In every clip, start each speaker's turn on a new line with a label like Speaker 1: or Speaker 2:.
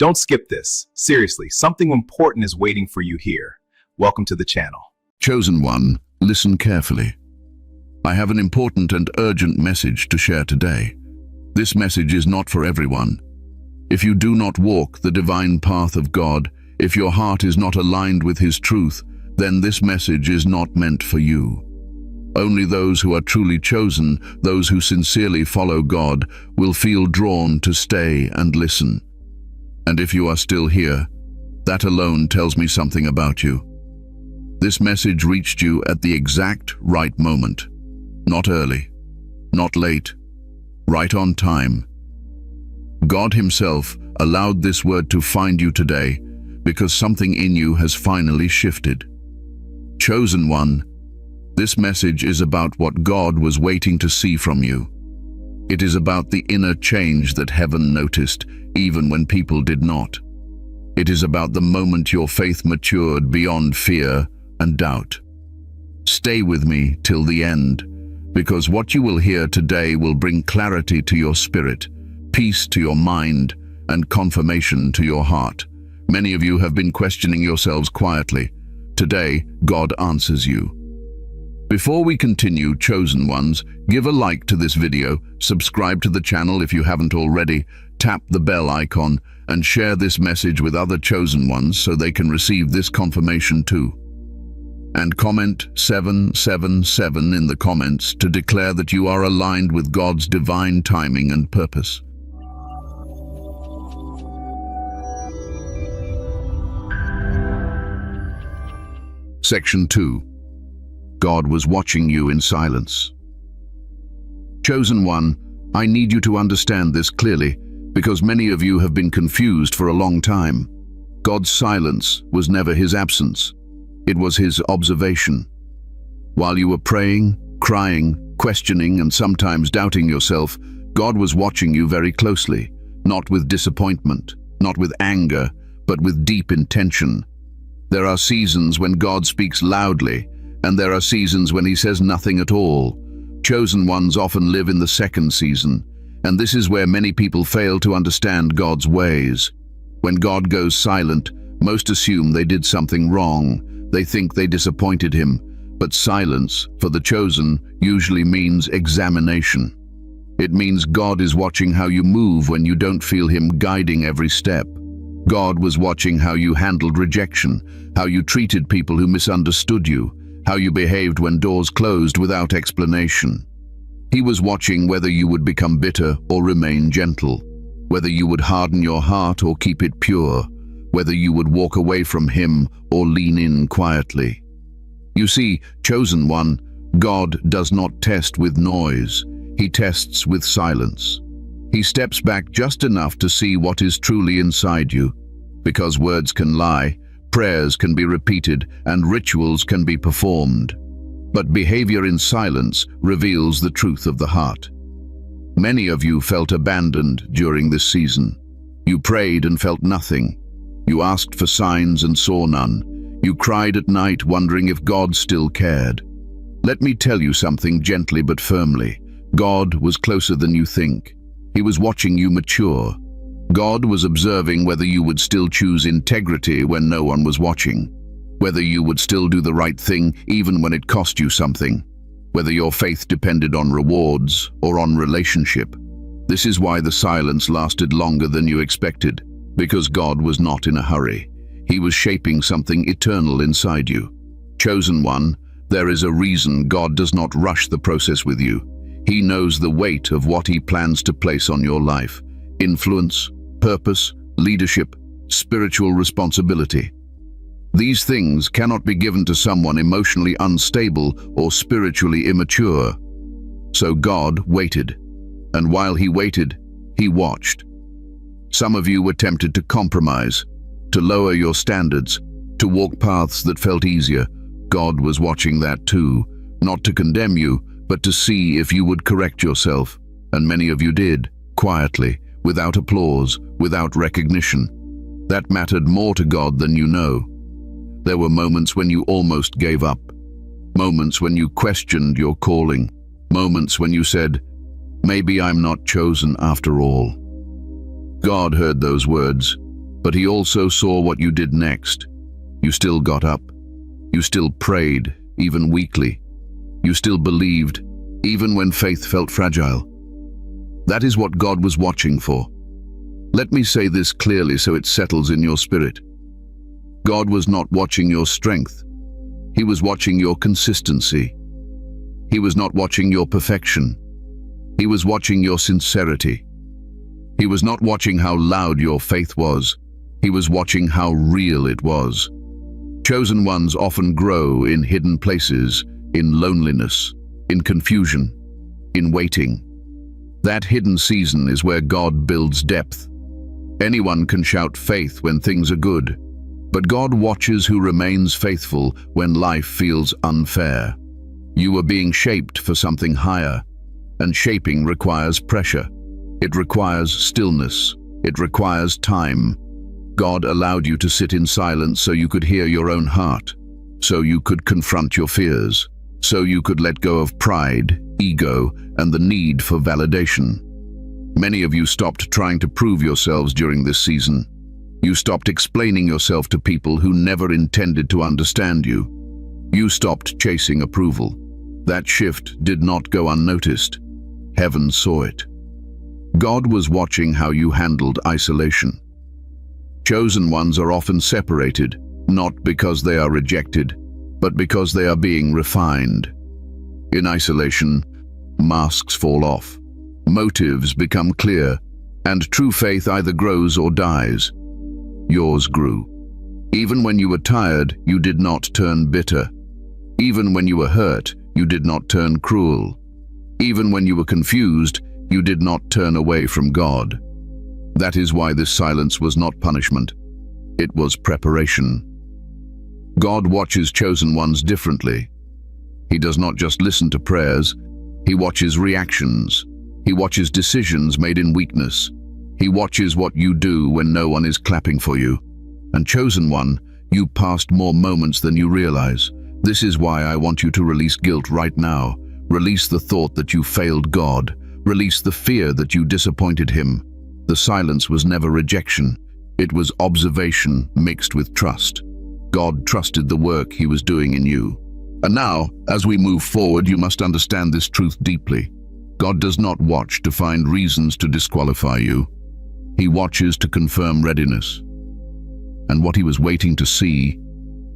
Speaker 1: Don't skip this. Seriously, something important is waiting for you here. Welcome to the channel.
Speaker 2: Chosen one, listen carefully. I have an important and urgent message to share today. This message is not for everyone. If you do not walk the divine path of God, if your heart is not aligned with His truth, then this message is not meant for you. Only those who are truly chosen, those who sincerely follow God, will feel drawn to stay and listen. And if you are still here, that alone tells me something about you. This message reached you at the exact right moment. Not early, not late, right on time. God Himself allowed this word to find you today because something in you has finally shifted. Chosen one, this message is about what God was waiting to see from you. It is about the inner change that heaven noticed, even when people did not. It is about the moment your faith matured beyond fear and doubt. Stay with me till the end, because what you will hear today will bring clarity to your spirit, peace to your mind, and confirmation to your heart. Many of you have been questioning yourselves quietly. Today, God answers you. Before we continue, chosen ones, give a like to this video, subscribe to the channel if you haven't already, tap the bell icon, and share this message with other chosen ones so they can receive this confirmation too. And comment 777 in the comments to declare that you are aligned with God's divine timing and purpose. Section 2. God was watching you in silence. Chosen one, I need you to understand this clearly, because many of you have been confused for a long time. God's silence was never His absence. It was His observation. While you were praying, crying, questioning, and sometimes doubting yourself, God was watching you very closely, not with disappointment, not with anger, but with deep intention. There are seasons when God speaks loudly, and there are seasons when He says nothing at all. Chosen ones often live in the second season, and this is where many people fail to understand God's ways. When God goes silent, most assume they did something wrong. They think they disappointed Him, but silence, for the chosen, usually means examination. It means God is watching how you move when you don't feel Him guiding every step. God was watching how you handled rejection, how you treated people who misunderstood you, how you behaved when doors closed without explanation. He was watching whether you would become bitter or remain gentle, whether you would harden your heart or keep it pure, whether you would walk away from Him or lean in quietly. You see, chosen one, God does not test with noise. He tests with silence. He steps back just enough to see what is truly inside you, because words can lie, prayers can be repeated, and rituals can be performed. But behavior in silence reveals the truth of the heart. Many of you felt abandoned during this season. You prayed and felt nothing. You asked for signs and saw none. You cried at night wondering if God still cared. Let me tell you something gently but firmly. God was closer than you think. He was watching you mature. God was observing whether you would still choose integrity when no one was watching, whether you would still do the right thing even when it cost you something, whether your faith depended on rewards or on relationship. This is why the silence lasted longer than you expected, because God was not in a hurry. He was shaping something eternal inside you. Chosen one, there is a reason God does not rush the process with you. He knows the weight of what He plans to place on your life: influence, purpose, leadership, spiritual responsibility. These things cannot be given to someone emotionally unstable or spiritually immature. So God waited, and while He waited, He watched. Some of you were tempted to compromise, to lower your standards, to walk paths that felt easier. God was watching that too, not to condemn you, but to see if you would correct yourself. And many of you did, quietly, without applause, without recognition. That mattered more to God than you know. There were moments when you almost gave up, moments when you questioned your calling, moments when you said, "Maybe I'm not chosen after all." God heard those words. But he also saw what you did next. You still got up. You still prayed, even weakly. You still believed, even when faith felt fragile. That is what God was watching for. Let me say this clearly so it settles in your spirit. God was not watching your strength. He was watching your consistency. He was not watching your perfection. He was watching your sincerity. He was not watching how loud your faith was. He was watching how real it was. Chosen ones often grow in hidden places, in loneliness, in confusion, in waiting. That hidden season is where God builds depth. Anyone can shout faith when things are good, but God watches who remains faithful when life feels unfair. You are being shaped for something higher, and shaping requires pressure. It requires stillness. It requires time. God allowed you to sit in silence so you could hear your own heart, so you could confront your fears, so you could let go of pride, ego, and the need for validation. Many of you stopped trying to prove yourselves during this season. You stopped explaining yourself to people who never intended to understand you. You stopped chasing approval. That shift did not go unnoticed. Heaven saw it. God was watching how you handled isolation. Chosen ones are often separated, not because they are rejected, but because they are being refined. In isolation, masks fall off. Motives become clear, and true faith either grows or dies. Yours grew. Even when you were tired, you did not turn bitter. Even when you were hurt, you did not turn cruel. Even when you were confused, you did not turn away from God. That is why this silence was not punishment. It was preparation. God watches chosen ones differently. He does not just listen to prayers. He watches reactions. He watches decisions made in weakness. He watches what you do when no one is clapping for you. And chosen one, you passed more moments than you realize. This is why I want you to release guilt right now. Release the thought that you failed God. Release the fear that you disappointed Him. The silence was never rejection. It was observation mixed with trust. God trusted the work He was doing in you. And now, as we move forward, you must understand this truth deeply. God does not watch to find reasons to disqualify you. He watches to confirm readiness. And what He was waiting to see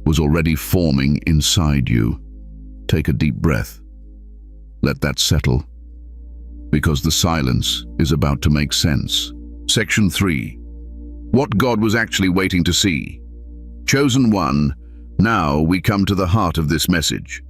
Speaker 2: was already forming inside you. Take a deep breath. Let that settle, because the silence is about to make sense. Section 3. What God was actually waiting to see. Chosen one, now we come to the heart of this message.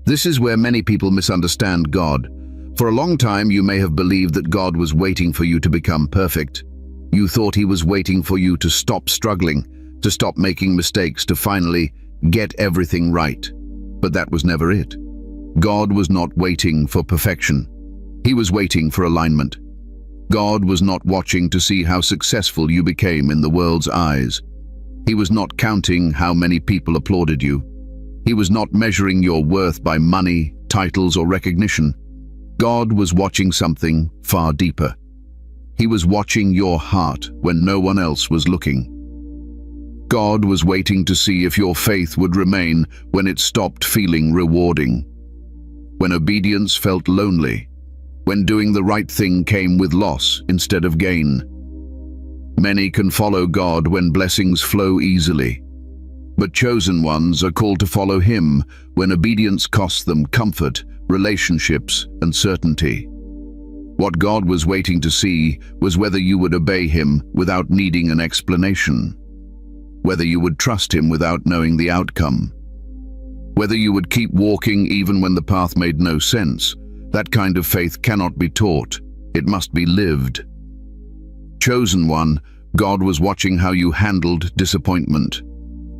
Speaker 2: This is where many people misunderstand God. For a long time, you may have believed that God was waiting for you to become perfect. You thought He was waiting for you to stop struggling, to stop making mistakes, to finally get everything right. But that was never it. God was not waiting for perfection. He was waiting for alignment. God was not watching to see how successful you became in the world's eyes. He was not counting how many people applauded you. He was not measuring your worth by money, titles, or recognition. God was watching something far deeper. He was watching your heart when no one else was looking. God was waiting to see if your faith would remain when it stopped feeling rewarding, when obedience felt lonely, when doing the right thing came with loss instead of gain. Many can follow God when blessings flow easily, but chosen ones are called to follow Him when obedience costs them comfort, relationships, and certainty. What God was waiting to see was whether you would obey Him without needing an explanation, whether you would trust Him without knowing the outcome, whether you would keep walking even when the path made no sense. That kind of faith cannot be taught. It must be lived. Chosen one, God was watching how you handled disappointment.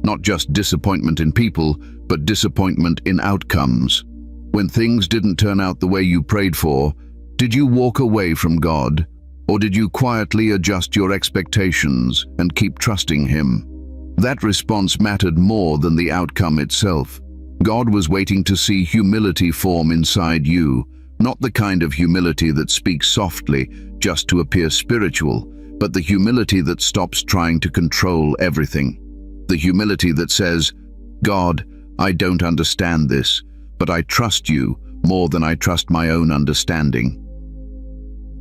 Speaker 2: Not just disappointment in people, but disappointment in outcomes. When things didn't turn out the way you prayed for, did you walk away from God, or did you quietly adjust your expectations and keep trusting Him? That response mattered more than the outcome itself. God was waiting to see humility form inside you, not the kind of humility that speaks softly just to appear spiritual, but the humility that stops trying to control everything. The humility that says, God, I don't understand this, but I trust you more than I trust my own understanding.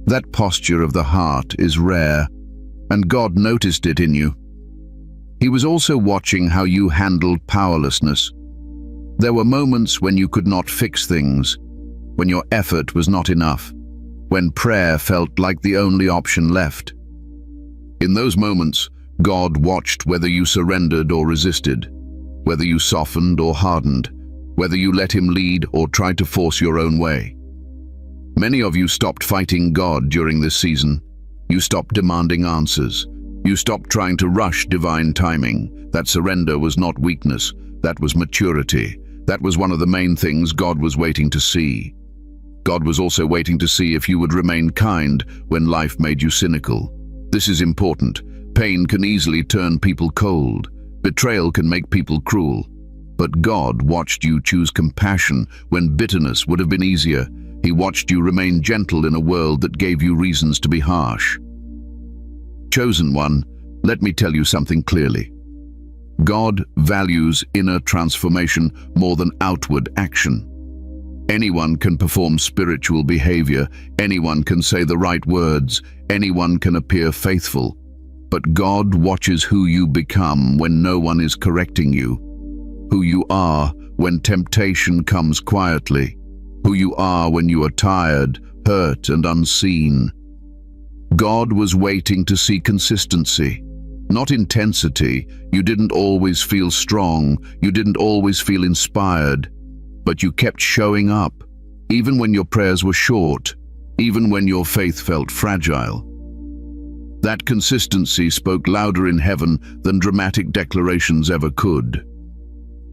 Speaker 2: That posture of the heart is rare, and God noticed it in you. He was also watching how you handled powerlessness. There were moments when you could not fix things, when your effort was not enough, when prayer felt like the only option left. In those moments, God watched whether you surrendered or resisted, whether you softened or hardened, whether you let him lead or tried to force your own way. Many of you stopped fighting God during this season. You stopped demanding answers. You stopped trying to rush divine timing. That surrender was not weakness, that was maturity. That was one of the main things God was waiting to see. God was also waiting to see if you would remain kind when life made you cynical. This is important. Pain can easily turn people cold. Betrayal can make people cruel. But God watched you choose compassion when bitterness would have been easier. He watched you remain gentle in a world that gave you reasons to be harsh. Chosen one, let me tell you something clearly. God values inner transformation more than outward action. Anyone can perform spiritual behavior, anyone can say the right words, anyone can appear faithful. But God watches who you become when no one is correcting you, who you are when temptation comes quietly, who you are when you are tired, hurt, and unseen. God was waiting to see consistency, not intensity. You didn't always feel strong, you didn't always feel inspired, but you kept showing up, even when your prayers were short, even when your faith felt fragile. That consistency spoke louder in heaven than dramatic declarations ever could.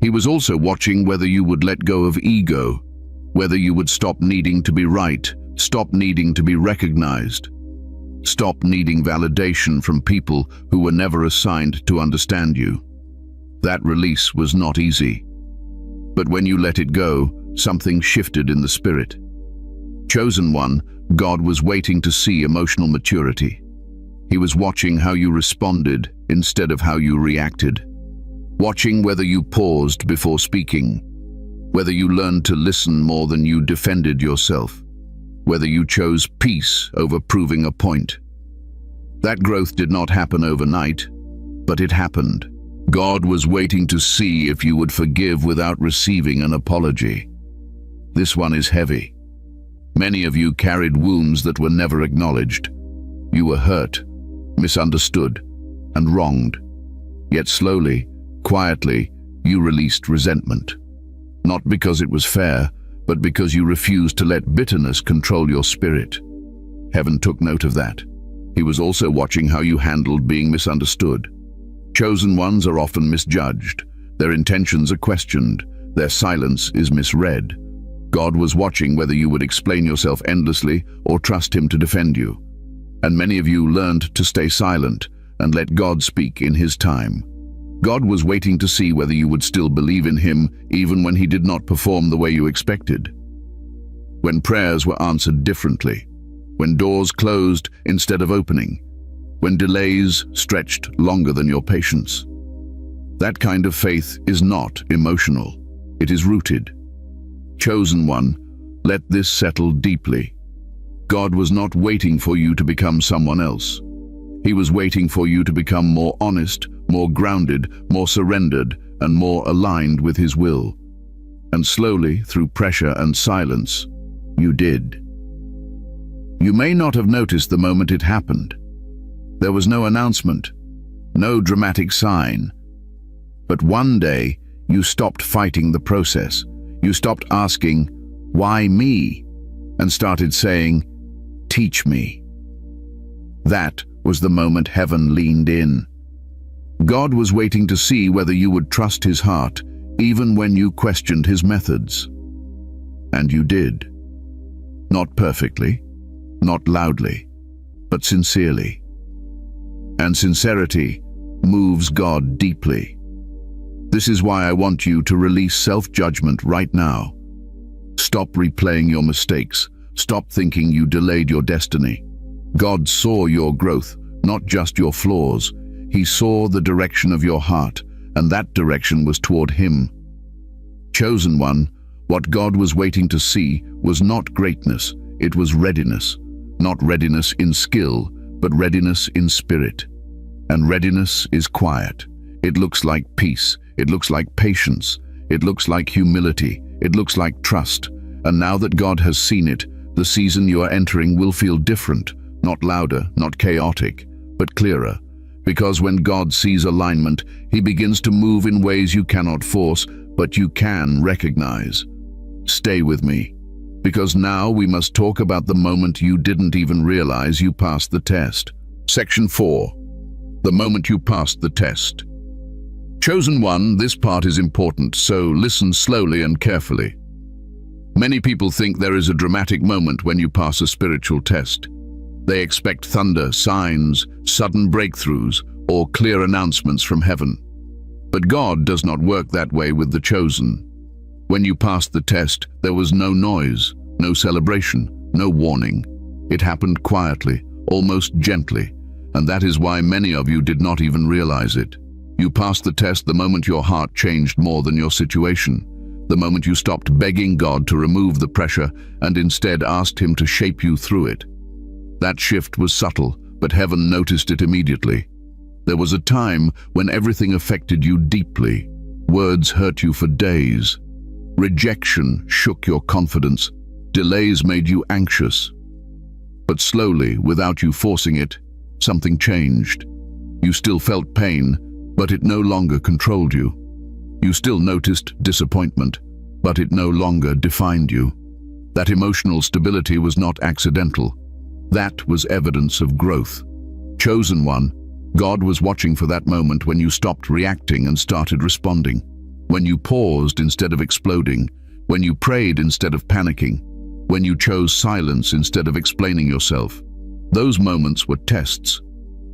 Speaker 2: He was also watching whether you would let go of ego, whether you would stop needing to be right, stop needing to be recognized, stop needing validation from people who were never assigned to understand you. That release was not easy. But when you let it go, something shifted in the spirit. Chosen one, God was waiting to see emotional maturity. He was watching how you responded instead of how you reacted, watching whether you paused before speaking, whether you learned to listen more than you defended yourself, whether you chose peace over proving a point. That growth did not happen overnight, but it happened. God was waiting to see if you would forgive without receiving an apology. This one is heavy. Many of you carried wounds that were never acknowledged. You were hurt, misunderstood, and wronged. Yet slowly, quietly, you released resentment. Not because it was fair, but because you refused to let bitterness control your spirit. Heaven took note of that. He was also watching how you handled being misunderstood. Chosen ones are often misjudged. Their intentions are questioned. Their silence is misread. God was watching whether you would explain yourself endlessly or trust him to defend you. And many of you learned to stay silent and let God speak in his time. God was waiting to see whether you would still believe in him even when he did not perform the way you expected. When prayers were answered differently, when doors closed instead of opening, when delays stretched longer than your patience. That kind of faith is not emotional. It is rooted. Chosen one, let this settle deeply. God was not waiting for you to become someone else. He was waiting for you to become more honest, more grounded, more surrendered, and more aligned with his will. And slowly, through pressure and silence, you did. You may not have noticed the moment it happened. There was no announcement, no dramatic sign. But one day, you stopped fighting the process. You stopped asking, "Why me?" and started saying, "Teach me." That was the moment heaven leaned in. God was waiting to see whether you would trust his heart, even when you questioned his methods. And you did. Not perfectly, not loudly, but sincerely. And sincerity moves God deeply. This is why I want you to release self-judgment right now. Stop replaying your mistakes. Stop thinking you delayed your destiny. God saw your growth, not just your flaws. He saw the direction of your heart, and that direction was toward Him. Chosen one, what God was waiting to see was not greatness, it was readiness. Not readiness in skill, but readiness in spirit. And readiness is quiet. It looks like peace. It looks like patience. It looks like humility. It looks like trust. And now that God has seen it, the season you are entering will feel different, not louder, not chaotic, but clearer. Because when God sees alignment, He begins to move in ways you cannot force, but you can recognize. Stay with me, because now we must talk about the moment you didn't even realize you passed the test. Section 4. The moment you passed the test. Chosen one, this part is important, so listen slowly and carefully. Many people think there is a dramatic moment when you pass a spiritual test. They expect thunder, signs, sudden breakthroughs, or clear announcements from heaven. But God does not work that way with the chosen. When you passed the test, there was no noise, no celebration, no warning. It happened quietly, almost gently, and that is why many of you did not even realize it. You passed the test the moment your heart changed more than your situation, the moment you stopped begging God to remove the pressure and instead asked Him to shape you through it. That shift was subtle, but heaven noticed it immediately. There was a time when everything affected you deeply. Words hurt you for days. Rejection shook your confidence. Delays made you anxious. But slowly, without you forcing it, something changed. You still felt pain, but it no longer controlled you. You still noticed disappointment, but it no longer defined you. That emotional stability was not accidental. That was evidence of growth. Chosen one, God was watching for that moment when you stopped reacting and started responding. When you paused instead of exploding. When you prayed instead of panicking. When you chose silence instead of explaining yourself. Those moments were tests,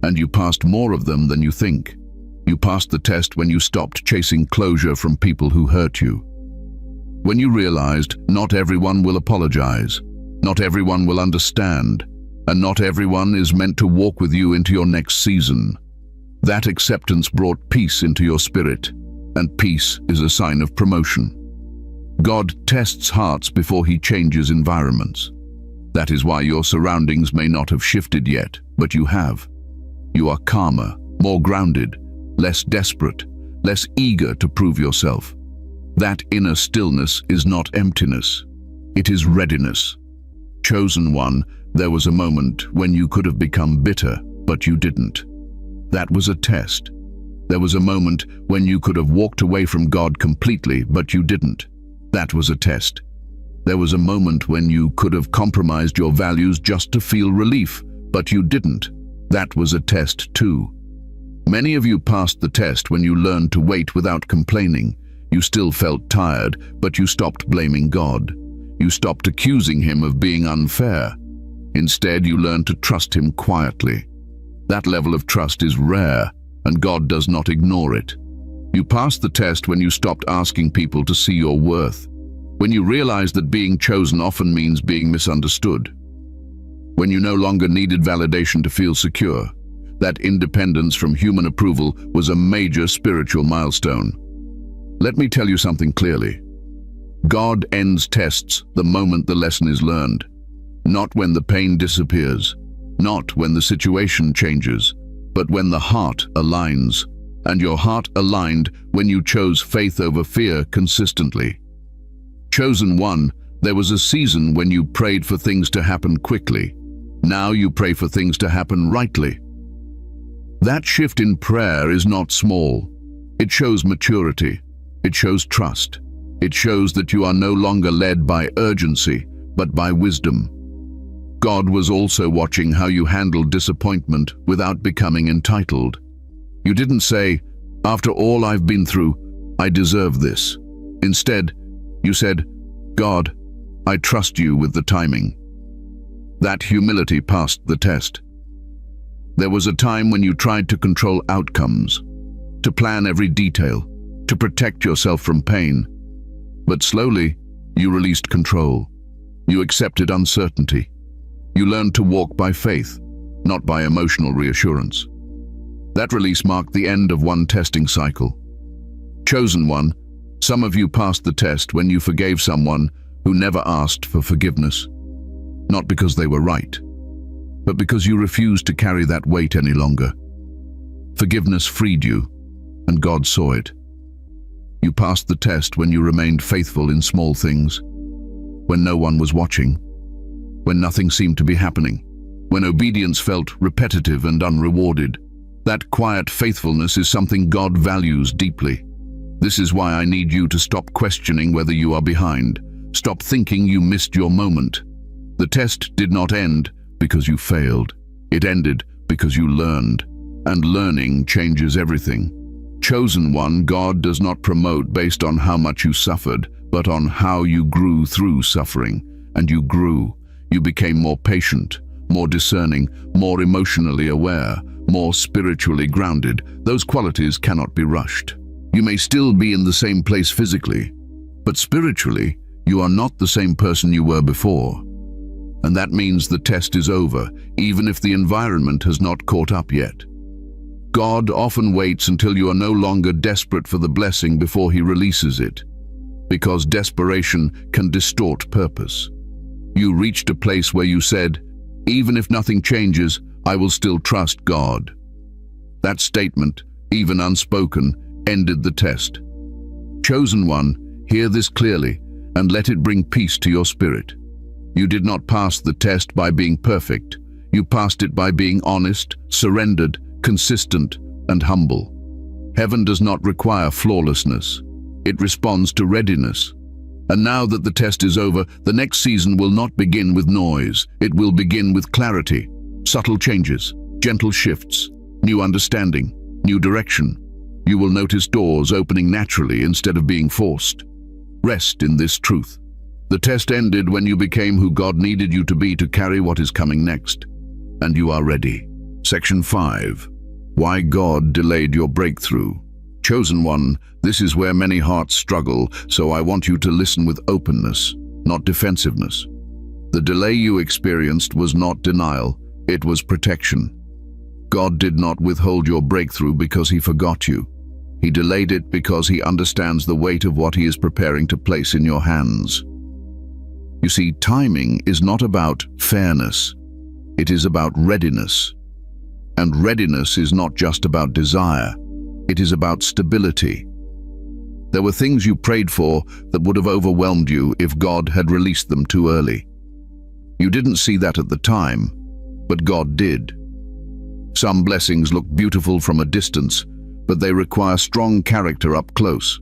Speaker 2: and you passed more of them than you think. You passed the test when you stopped chasing closure from people who hurt you. When you realized not everyone will apologize, not everyone will understand, and not everyone is meant to walk with you into your next season. That acceptance brought peace into your spirit, and peace is a sign of promotion. God tests hearts before He changes environments. That is why your surroundings may not have shifted yet, but you have. You are calmer, more grounded, less desperate, less eager to prove yourself. That inner stillness is not emptiness. It is readiness. Chosen one, there was a moment when you could have become bitter, but you didn't. That was a test. There was a moment when you could have walked away from God completely, but you didn't. That was a test. There was a moment when you could have compromised your values just to feel relief, but you didn't. That was a test too. Many of you passed the test when you learned to wait without complaining. You still felt tired, but you stopped blaming God. You stopped accusing Him of being unfair. Instead, you learned to trust Him quietly. That level of trust is rare, and God does not ignore it. You passed the test when you stopped asking people to see your worth. When you realized that being chosen often means being misunderstood. When you no longer needed validation to feel secure. That independence from human approval was a major spiritual milestone. Let me tell you something clearly. God ends tests the moment the lesson is learned. Not when the pain disappears. Not when the situation changes. But when the heart aligns. And your heart aligned when you chose faith over fear consistently. Chosen one, there was a season when you prayed for things to happen quickly. Now you pray for things to happen rightly. That shift in prayer is not small. It shows maturity. It shows trust. It shows that you are no longer led by urgency, but by wisdom. God was also watching how you handled disappointment without becoming entitled. You didn't say, "After all I've been through, I deserve this." Instead, you said, "God, I trust you with the timing." That humility passed the test. There was a time when you tried to control outcomes, to plan every detail, to protect yourself from pain. But slowly, you released control. You accepted uncertainty. You learned to walk by faith, not by emotional reassurance. That release marked the end of one testing cycle. Chosen one, some of you passed the test when you forgave someone who never asked for forgiveness. Not because they were right, but because you refused to carry that weight any longer. Forgiveness freed you, and God saw it. You passed the test when you remained faithful in small things, when no one was watching, when nothing seemed to be happening, when obedience felt repetitive and unrewarded. That quiet faithfulness is something God values deeply. This is why I need you to stop questioning whether you are behind. Stop thinking you missed your moment. The test did not end because you failed. It ended because you learned, and learning changes everything. Chosen one, God does not promote based on how much you suffered, but on how you grew through suffering. And you grew. You became more patient, more discerning, more emotionally aware, more spiritually grounded. Those qualities cannot be rushed. You may still be in the same place physically, but spiritually, you are not the same person you were before. And that means the test is over, even if the environment has not caught up yet. God often waits until you are no longer desperate for the blessing before He releases it, because desperation can distort purpose. You reached a place where you said, "Even if nothing changes, I will still trust God." That statement, even unspoken, ended the test. Chosen one, hear this clearly and let it bring peace to your spirit. You did not pass the test by being perfect. You passed it by being honest, surrendered, consistent, and humble. Heaven does not require flawlessness. It responds to readiness. And now that the test is over, the next season will not begin with noise. It will begin with clarity, subtle changes, gentle shifts, new understanding, new direction. You will notice doors opening naturally instead of being forced. Rest in this truth. The test ended when you became who God needed you to be to carry what is coming next. And you are ready. Section 5. Why God delayed your breakthrough. Chosen one, this is where many hearts struggle, so I want you to listen with openness, not defensiveness. The delay you experienced was not denial, it was protection. God did not withhold your breakthrough because He forgot you. He delayed it because He understands the weight of what He is preparing to place in your hands. You see, timing is not about fairness. It is about readiness. And readiness is not just about desire. It is about stability. There were things you prayed for that would have overwhelmed you if God had released them too early. You didn't see that at the time, but God did. Some blessings look beautiful from a distance, but they require strong character up close.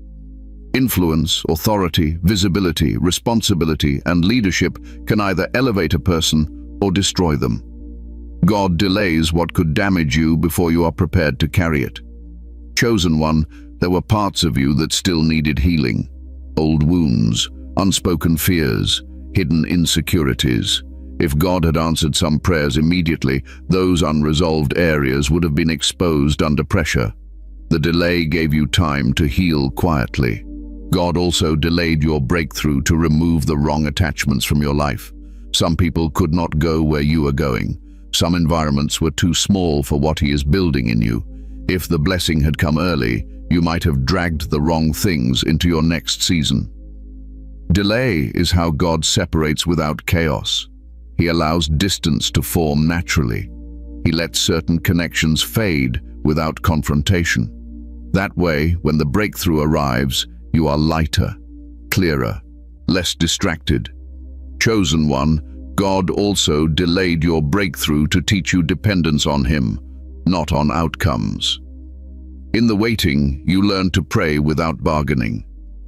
Speaker 2: Influence, authority, visibility, responsibility, and leadership can either elevate a person or destroy them. God delays what could damage you before you are prepared to carry it. Chosen one, there were parts of you that still needed healing. Old wounds, unspoken fears, hidden insecurities. If God had answered some prayers immediately, those unresolved areas would have been exposed under pressure. The delay gave you time to heal quietly. God also delayed your breakthrough to remove the wrong attachments from your life. Some people could not go where you were going. Some environments were too small for what He is building in you. If the blessing had come early, you might have dragged the wrong things into your next season. Delay is how God separates without chaos. He allows distance to form naturally. He lets certain connections fade without confrontation. That way, when the breakthrough arrives, you are lighter, clearer, less distracted. Chosen one, God also delayed your breakthrough to teach you dependence on Him, not on outcomes. In the waiting, you learn to pray without bargaining,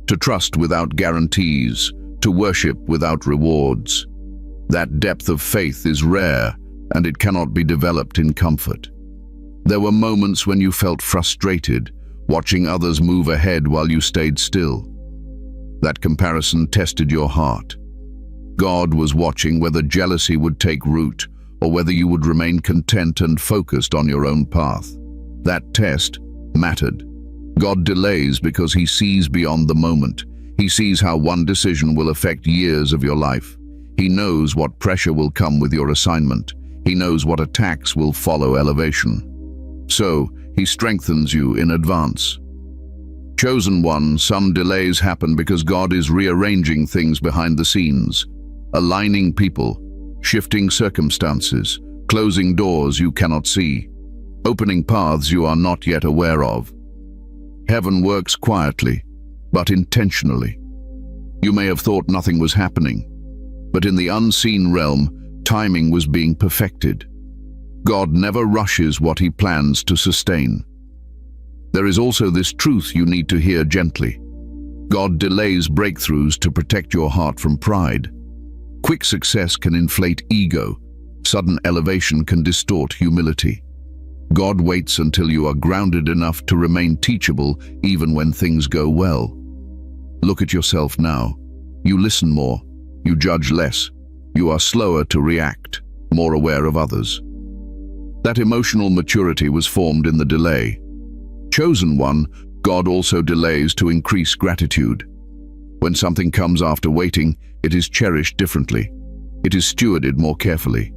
Speaker 2: to trust without guarantees, to worship without rewards. That depth of faith is rare, and it cannot be developed in comfort. There were moments when you felt frustrated, watching others move ahead while you stayed still. That comparison tested your heart. God was watching whether jealousy would take root or whether you would remain content and focused on your own path. That test mattered. God delays because He sees beyond the moment. He sees how one decision will affect years of your life. He knows what pressure will come with your assignment. He knows what attacks will follow elevation. So, he strengthens you in advance. Chosen one, some delays happen because God is rearranging things behind the scenes, aligning people, shifting circumstances, closing doors you cannot see, opening paths you are not yet aware of. Heaven works quietly, but intentionally. You may have thought nothing was happening, but in the unseen realm, timing was being perfected. God never rushes what he plans to sustain. There is also this truth you need to hear gently. God delays breakthroughs to protect your heart from pride. Quick success can inflate ego. Sudden elevation can distort humility. God waits until you are grounded enough to remain teachable even when things go well. Look at yourself now. You listen more. You judge less. You are slower to react, more aware of others. That emotional maturity was formed in the delay. Chosen one, God also delays to increase gratitude. When something comes after waiting, it is cherished differently. It is stewarded more carefully.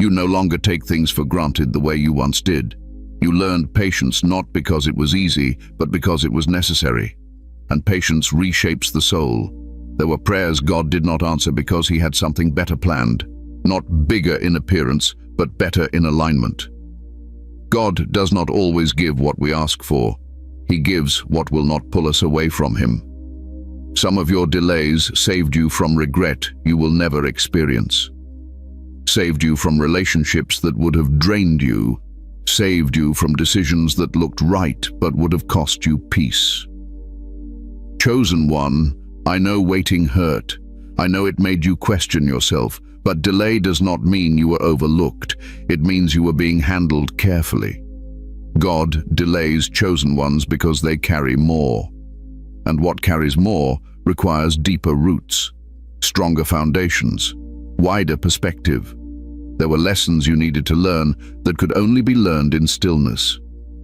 Speaker 2: You no longer take things for granted the way you once did. You learned patience not because it was easy, but because it was necessary. And patience reshapes the soul. There were prayers God did not answer because he had something better planned. Not bigger in appearance, but better in alignment. God does not always give what we ask for. He gives what will not pull us away from him. Some of your delays saved you from regret you will never experience. Saved you from relationships that would have drained you. Saved you from decisions that looked right but would have cost you peace. Chosen one, I know waiting hurt. I know it made you question yourself, but delay does not mean you were overlooked. It means you were being handled carefully. God delays chosen ones because they carry more. And what carries more requires deeper roots, stronger foundations, wider perspective. There were lessons you needed to learn that could only be learned in stillness.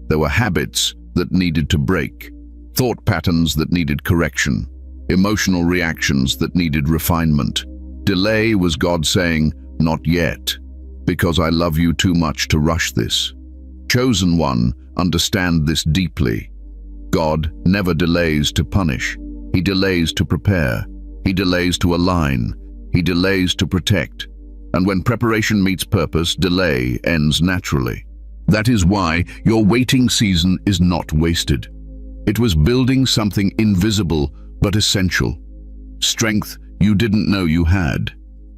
Speaker 2: There were habits that needed to break, thought patterns that needed correction, emotional reactions that needed refinement. Delay was God saying, "Not yet, because I love you too much to rush this." Chosen one, understand this deeply. God never delays to punish. He delays to prepare. He delays to align. He delays to protect. And when preparation meets purpose, delay ends naturally. That is why your waiting season is not wasted. It was building something invisible but essential. Strength you didn't know you had.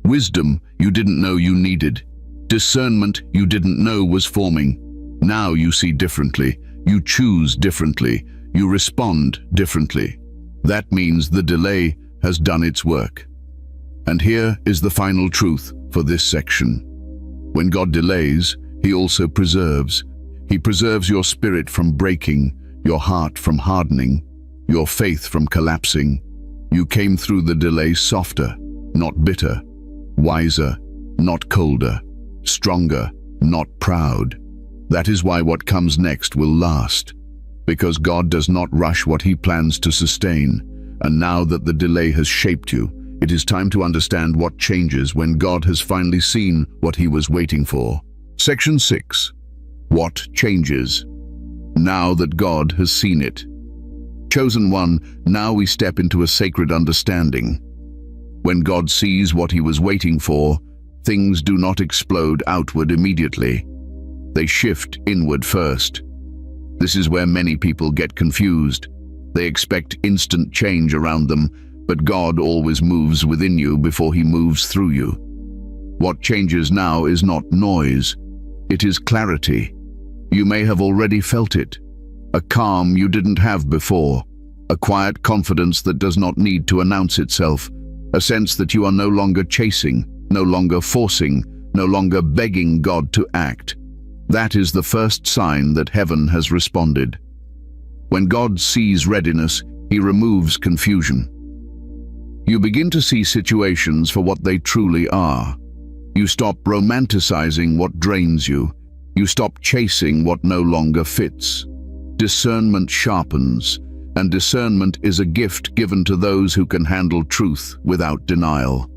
Speaker 2: Wisdom you didn't know you needed. Discernment you didn't know was forming. Now you see differently. You choose differently. You respond differently. That means the delay has done its work. And here is the final truth for this section. When God delays, he also preserves. He preserves your spirit from breaking, your heart from hardening, your faith from collapsing. You came through the delay softer, not bitter, wiser, not colder, stronger, not proud. That is why what comes next will last, because God does not rush what he plans to sustain. And now that the delay has shaped you, it is time to understand what changes when God has finally seen what he was waiting for. Section 6. What changes? Now that God has seen it. Chosen one, now we step into a sacred understanding. When God sees what he was waiting for, things do not explode outward immediately. They shift inward first. This is where many people get confused. They expect instant change around them, but God always moves within you before he moves through you. What changes now is not noise. It is clarity. You may have already felt it. A calm you didn't have before. A quiet confidence that does not need to announce itself. A sense that you are no longer chasing, no longer forcing, no longer begging God to act. That is the first sign that heaven has responded. When God sees readiness, he removes confusion. You begin to see situations for what they truly are. You stop romanticizing what drains you. You stop chasing what no longer fits. Discernment sharpens, and discernment is a gift given to those who can handle truth without denial.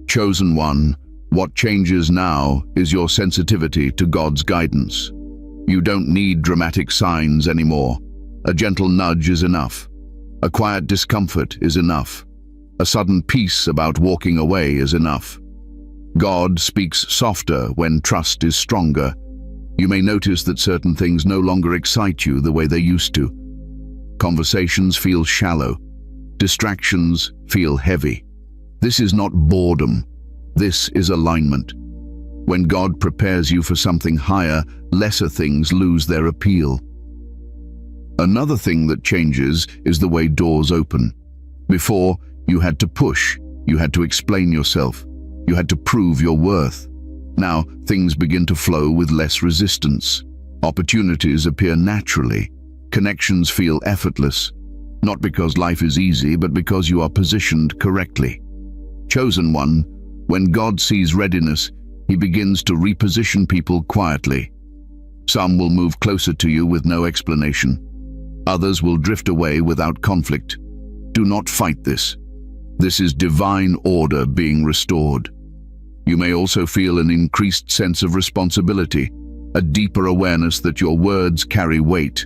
Speaker 2: Chosen one, What changes now is your sensitivity to God's guidance. You don't need dramatic signs anymore. A gentle nudge is enough. A quiet discomfort is enough. A sudden peace about walking away is enough. God speaks softer when trust is stronger. You may notice that certain things no longer excite you the way they used to. Conversations feel shallow. Distractions feel heavy. This is not boredom. This is alignment. When God prepares you for something higher, lesser things lose their appeal. Another thing that changes is the way doors open. Before, you had to push, you had to explain yourself, you had to prove your worth. Now, things begin to flow with less resistance. Opportunities appear naturally. Connections feel effortless, not because life is easy, but because you are positioned correctly. Chosen one, when God sees readiness, he begins to reposition people quietly. Some will move closer to you with no explanation. Others will drift away without conflict. Do not fight this. This is divine order being restored. You may also feel an increased sense of responsibility, a deeper awareness that your words carry weight,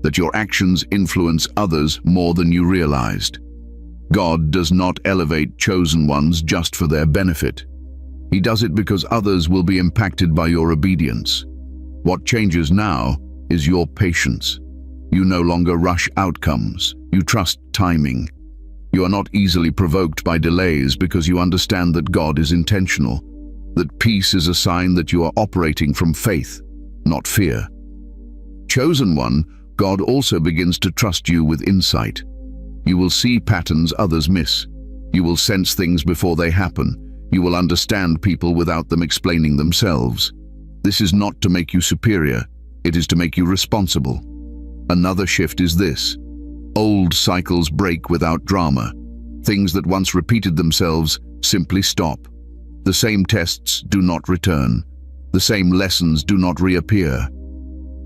Speaker 2: that your actions influence others more than you realized. God does not elevate chosen ones just for their benefit. He does it because others will be impacted by your obedience. What changes now is your patience. You no longer rush outcomes. You trust timing. You are not easily provoked by delays because you understand that God is intentional, that peace is a sign that you are operating from faith, not fear. Chosen one, God also begins to trust you with insight. You will see patterns others miss. You will sense things before they happen. You will understand people without them explaining themselves. This is not to make you superior. It is to make you responsible. Another shift is this. Old cycles break without drama. Things that once repeated themselves simply stop. The same tests do not return. The same lessons do not reappear.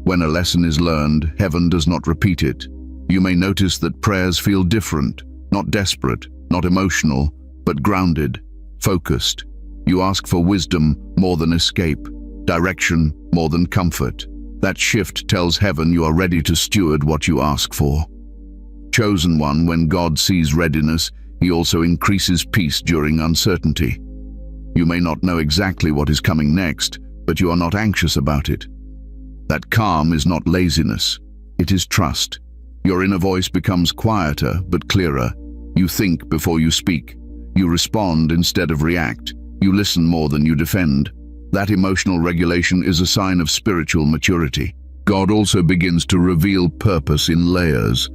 Speaker 2: When a lesson is learned, heaven does not repeat it. You may notice that prayers feel different, not desperate, not emotional, but grounded, focused. You ask for wisdom more than escape, direction more than comfort. That shift tells heaven you are ready to steward what you ask for. Chosen one, when God sees readiness, he also increases peace during uncertainty. You may not know exactly what is coming next, but you are not anxious about it. That calm is not laziness, it is trust. Your inner voice becomes quieter but clearer. You think before you speak. You respond instead of react. You listen more than you defend. That emotional regulation is a sign of spiritual maturity. God also begins to reveal purpose in layers,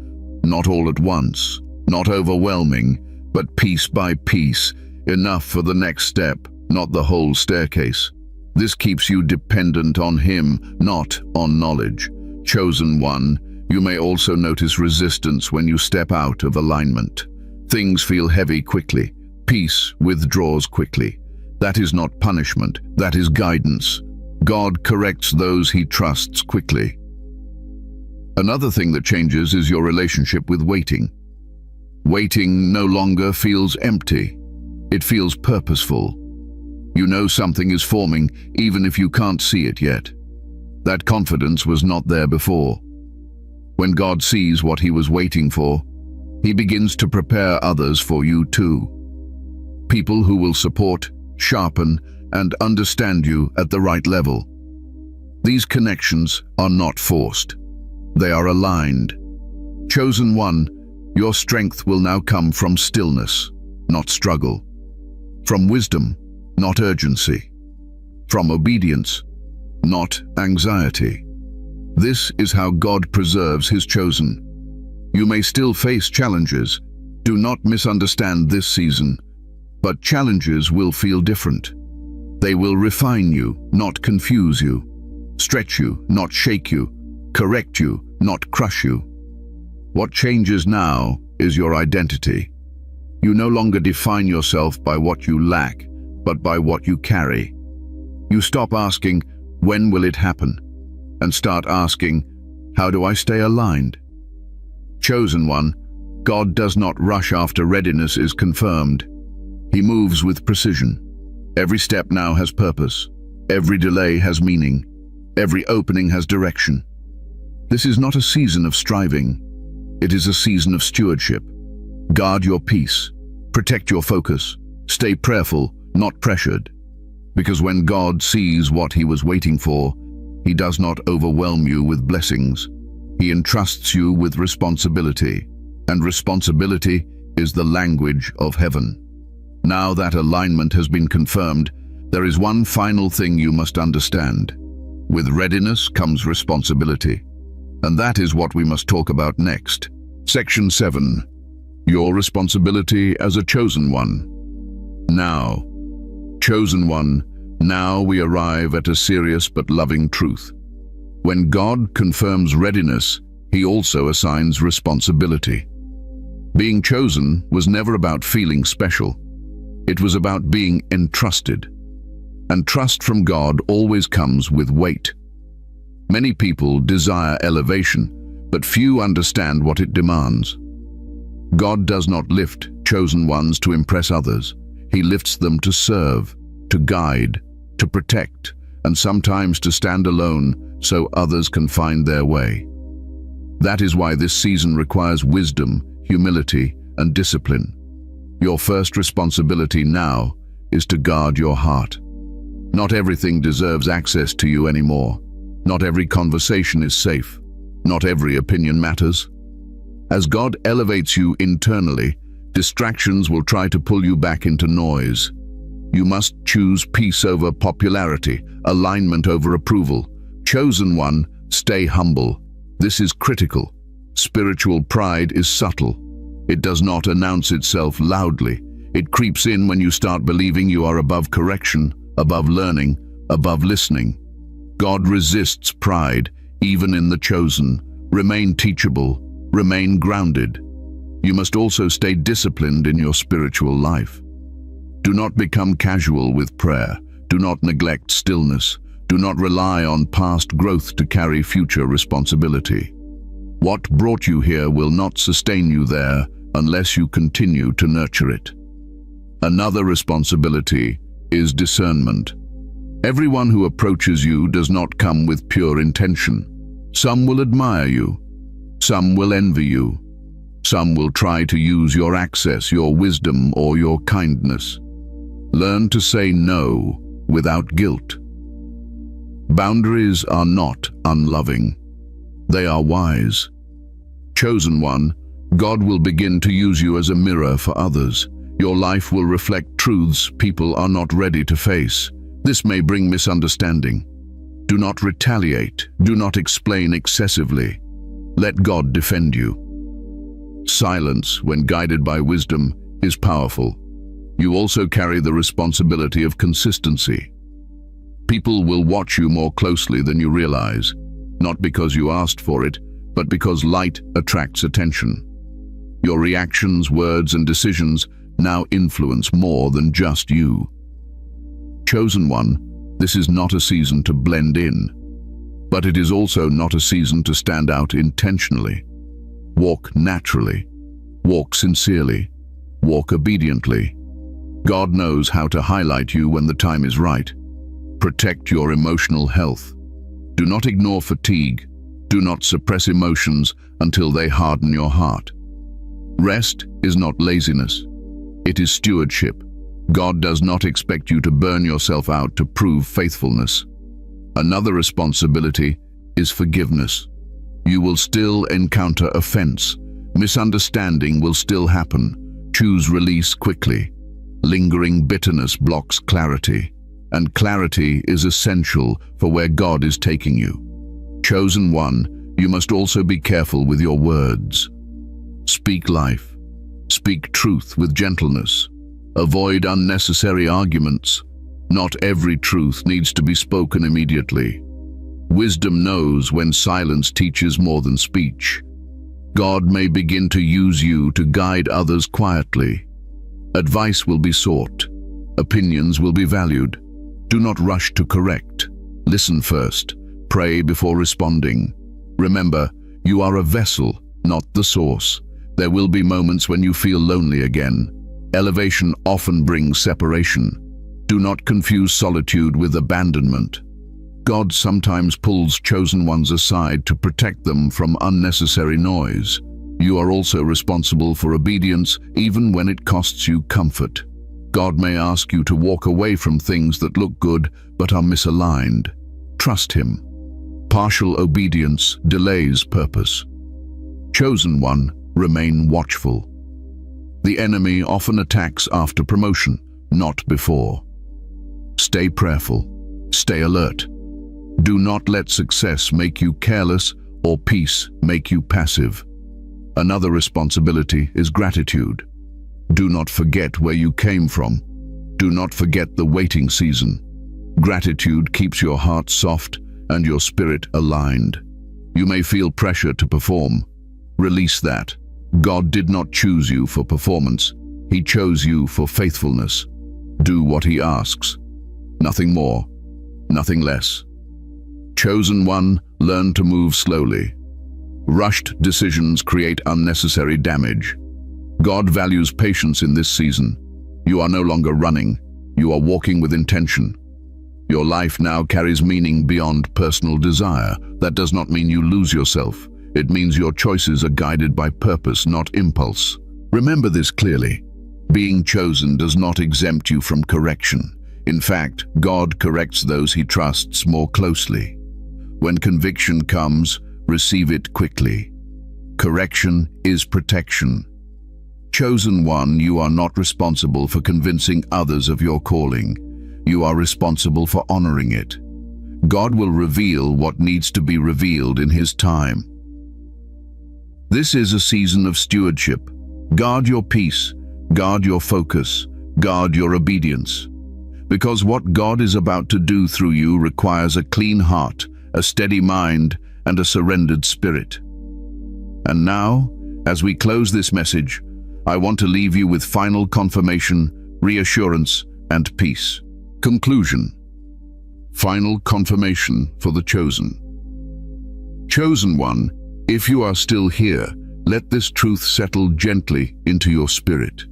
Speaker 2: not all at once, not overwhelming, but piece by piece, enough for the next step, not the whole staircase. This keeps you dependent on him, not on knowledge. Chosen one, you may also notice resistance when you step out of alignment. Things feel heavy quickly. Peace withdraws quickly. That is not punishment, that is guidance. God corrects those he trusts quickly. Another thing that changes is your relationship with waiting. Waiting no longer feels empty. It feels purposeful. You know something is forming, even if you can't see it yet. That confidence was not there before. When God sees what he was waiting for, he begins to prepare others for you too. People who will support, sharpen, and understand you at the right level. These connections are not forced. They are aligned. Chosen one, your strength will now come from stillness, not struggle. From wisdom, not urgency. From obedience, not anxiety. This is how God preserves his chosen. You may still face challenges. Do not misunderstand this season. But challenges will feel different. They will refine you, not confuse you. Stretch you, not shake you. Correct you, not crush you. What changes now is your identity. You no longer define yourself by what you lack, but by what you carry. You stop asking, when will it happen? And start asking, how do I stay aligned? Chosen one, God does not rush after readiness is confirmed. He moves with precision. Every step now has purpose. Every delay has meaning. Every opening has direction. This is not a season of striving. It is a season of stewardship. Guard your peace. Protect your focus. Stay prayerful, not pressured. Because when God sees what he was waiting for, he does not overwhelm you with blessings. He entrusts you with responsibility. And responsibility is the language of heaven. Now that alignment has been confirmed, there is one final thing you must understand. With readiness comes responsibility. And that is what we must talk about next. Section 7. Your responsibility as a chosen one. Now, chosen one, now we arrive at a serious but loving truth. When God confirms readiness, he also assigns responsibility. Being chosen was never about feeling special. It was about being entrusted. And trust from God always comes with weight. Many people desire elevation, but few understand what it demands. God does not lift chosen ones to impress others. He lifts them to serve, to guide, to protect, and sometimes to stand alone so others can find their way. That is why this season requires wisdom, humility, and discipline. Your first responsibility now is to guard your heart. Not everything deserves access to you anymore. Not every conversation is safe. Not every opinion matters. As God elevates you internally, distractions will try to pull you back into noise. You must choose peace over popularity, alignment over approval. Chosen one, stay humble. This is critical. Spiritual pride is subtle. It does not announce itself loudly. It creeps in when you start believing you are above correction, above learning, above listening. God resists pride, even in the chosen. Remain teachable, remain grounded. You must also stay disciplined in your spiritual life. Do not become casual with prayer. Do not neglect stillness. Do not rely on past growth to carry future responsibility. What brought you here will not sustain you there unless you continue to nurture it. Another responsibility is discernment. Everyone who approaches you does not come with pure intention. Some will admire you. Some will envy you. Some will try to use your access, your wisdom, or your kindness. Learn to say no without guilt. Boundaries are not unloving. They are wise. Chosen one, God will begin to use you as a mirror for others. Your life will reflect truths people are not ready to face. This may bring misunderstanding. Do not retaliate. Do not explain excessively. Let God defend you. Silence, when guided by wisdom, is powerful. You also carry the responsibility of consistency. People will watch you more closely than you realize, not because you asked for it, but because light attracts attention. Your reactions, words, and decisions now influence more than just you. Chosen one, this is not a season to blend in, but it is also not a season to stand out intentionally. Walk naturally. Walk sincerely. Walk obediently. God knows how to highlight you when the time is right. Protect your emotional health. Do not ignore fatigue. Do not suppress emotions until they harden your heart. Rest is not laziness. It is stewardship. God does not expect you to burn yourself out to prove faithfulness. Another responsibility is forgiveness. You will still encounter offense. Misunderstanding will still happen. Choose release quickly. Lingering bitterness blocks clarity, and clarity is essential for where God is taking you. Chosen one, you must also be careful with your words. Speak life. Speak truth with gentleness. Avoid unnecessary arguments. Not every truth needs to be spoken immediately. Wisdom knows when silence teaches more than speech. God may begin to use you to guide others quietly. Advice will be sought. Opinions will be valued. Do not rush to correct. Listen first. Pray before responding. Remember, you are a vessel, not the source. There will be moments when you feel lonely again. Elevation often brings separation. Do not confuse solitude with abandonment. God sometimes pulls chosen ones aside to protect them from unnecessary noise. You are also responsible for obedience, even when it costs you comfort. God may ask you to walk away from things that look good but are misaligned. Trust Him. Partial obedience delays purpose. Chosen one, remain watchful. The enemy often attacks after promotion, not before. Stay prayerful. Stay alert. Do not let success make you careless or peace make you passive. Another responsibility is gratitude. Do not forget where you came from. Do not forget the waiting season. Gratitude keeps your heart soft and your spirit aligned. You may feel pressure to perform. Release that. God did not choose you for performance. He chose you for faithfulness. Do what He asks. Nothing more, nothing less. Chosen one, learn to move slowly. Rushed decisions create unnecessary damage. God values patience in this season. You are no longer running. You are walking with intention. Your life now carries meaning beyond personal desire. That does not mean you lose yourself. It means your choices are guided by purpose, not impulse. Remember this clearly. Being chosen does not exempt you from correction. In fact, God corrects those He trusts more closely. When conviction comes, receive it quickly. Correction is protection. Chosen one, you are not responsible for convincing others of your calling. You are responsible for honoring it. God will reveal what needs to be revealed in His time. This is a season of stewardship. Guard your peace, guard your focus, guard your obedience. Because what God is about to do through you requires a clean heart, a steady mind, and a surrendered spirit. And now, as we close this message, I want to leave you with final confirmation, reassurance, and peace. Conclusion. Final confirmation for the chosen. Chosen one, if you are still here, let this truth settle gently into your spirit.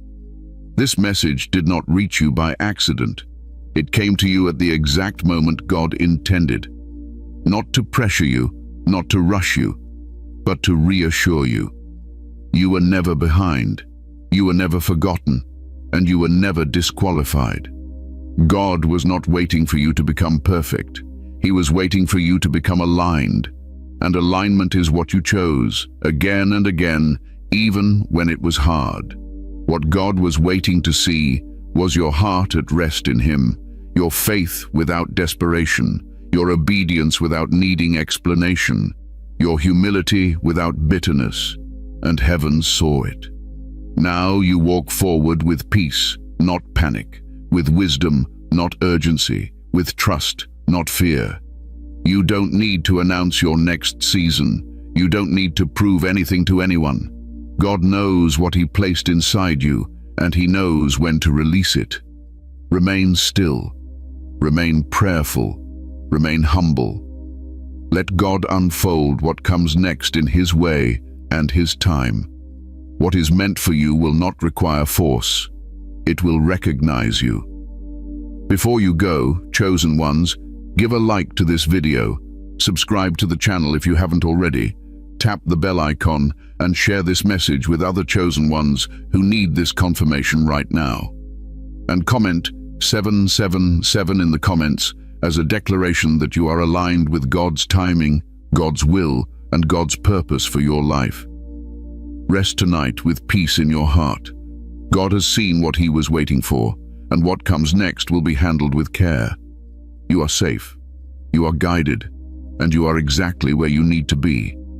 Speaker 2: This message did not reach you by accident. It came to you at the exact moment God intended. Not to pressure you, not to rush you, but to reassure you. You were never behind, you were never forgotten, and you were never disqualified. God was not waiting for you to become perfect. He was waiting for you to become aligned. And alignment is what you chose, again and again, even when it was hard. What God was waiting to see was your heart at rest in Him, your faith without desperation, your obedience without needing explanation, your humility without bitterness, and heaven saw it. Now you walk forward with peace, not panic, with wisdom, not urgency, with trust, not fear. You don't need to announce your next season. You don't need to prove anything to anyone. God knows what He placed inside you, and He knows when to release it. Remain still. Remain prayerful. Remain humble. Let God unfold what comes next in His way and His time. What is meant for you will not require force. It will recognize you. Before you go, chosen ones, give a like to this video, subscribe to the channel if you haven't already, tap the bell icon, and share this message with other chosen ones who need this confirmation right now. And comment 777 in the comments as a declaration that you are aligned with God's timing, God's will, and God's purpose for your life. Rest tonight with peace in your heart. God has seen what He was waiting for, and what comes next will be handled with care. You are safe, you are guided, and you are exactly where you need to be.